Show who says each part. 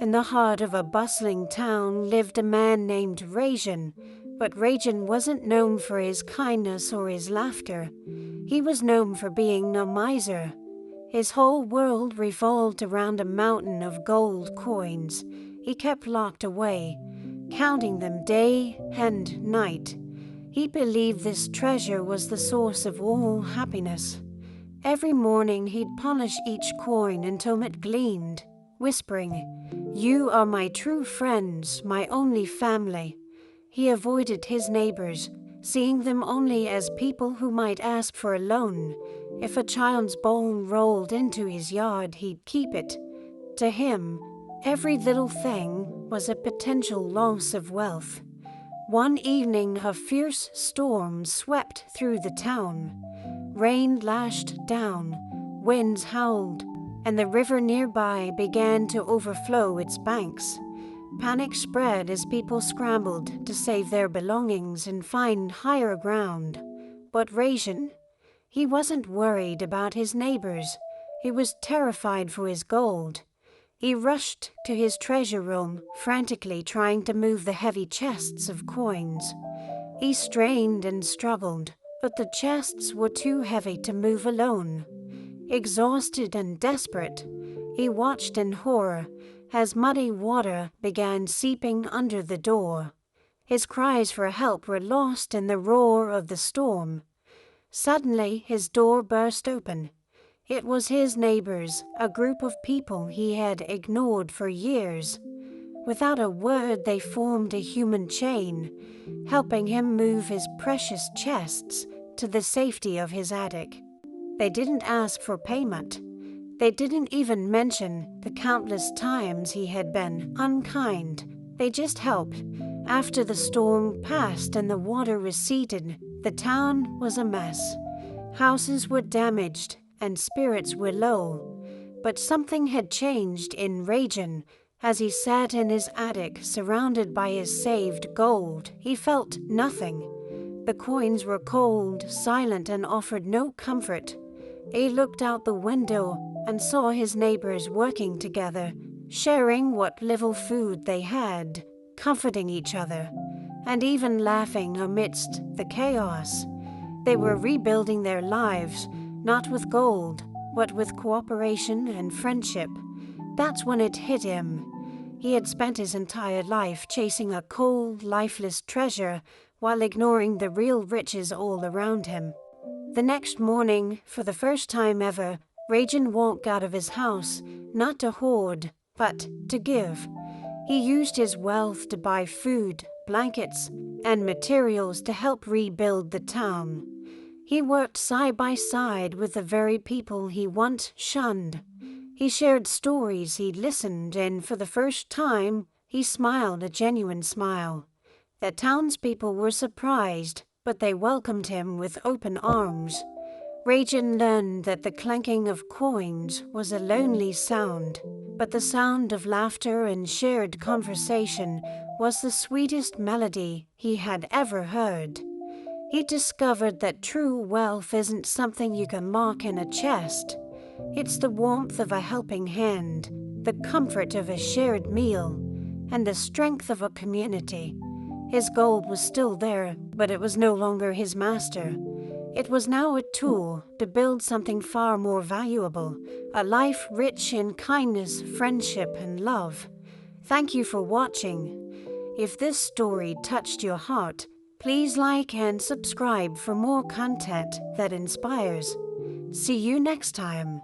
Speaker 1: In the heart of a bustling town lived a man named Rajan, but Rajan wasn't known for his kindness or his laughter. He was known for being a miser. His whole world revolved around a mountain of gold coins he kept locked away, counting them day and night. He believed this treasure was the source of all happiness. Every morning he'd polish each coin until it gleamed, whispering, "You are my true friends, my only family." He avoided his neighbors, seeing them only as people who might ask for a loan. If a child's ball rolled into his yard, he'd keep it. To him, every little thing was a potential loss of wealth. One evening, a fierce storm swept through the town. Rain lashed down, winds howled, and the river nearby began to overflow its banks. Panic spread as people scrambled to save their belongings and find higher ground. But Rajan, he wasn't worried about his neighbors. He was terrified for his gold. He rushed to his treasure room, frantically trying to move the heavy chests of coins. He strained and struggled, but the chests were too heavy to move alone. Exhausted and desperate, he watched in horror as muddy water began seeping under the door. His cries for help were lost in the roar of the storm. Suddenly, his door burst open. It was his neighbors, a group of people he had ignored for years. Without a word, they formed a human chain, helping him move his precious chests to the safety of his attic. They didn't ask for payment. They didn't even mention the countless times he had been unkind. They just helped. After the storm passed and the water receded, the town was a mess. Houses were damaged and spirits were low. But something had changed in Rajan. As he sat in his attic, surrounded by his saved gold, he felt nothing. The coins were cold, silent, and offered no comfort. He looked out the window and saw his neighbors working together, sharing what little food they had, comforting each other, and even laughing amidst the chaos. They were rebuilding their lives, not with gold, but with cooperation and friendship. That's when it hit him. He had spent his entire life chasing a cold, lifeless treasure while ignoring the real riches all around him. The next morning, for the first time ever, Rajan walked out of his house, not to hoard, but to give. He used his wealth to buy food, blankets, and materials to help rebuild the town. He worked side by side with the very people he once shunned. He shared stories, he listened, and for the first time, he smiled a genuine smile. The townspeople were surprised, but they welcomed him with open arms. Rajan learned that the clanking of coins was a lonely sound, but the sound of laughter and shared conversation was the sweetest melody he had ever heard. He discovered that true wealth isn't something you can lock in a chest. It's the warmth of a helping hand, the comfort of a shared meal, and the strength of a community. His gold was still there, but it was no longer his master. It was now a tool to build something far more valuable, a life rich in kindness, friendship, and love. Thank you for watching. If this story touched your heart, please like and subscribe for more content that inspires. See you next time.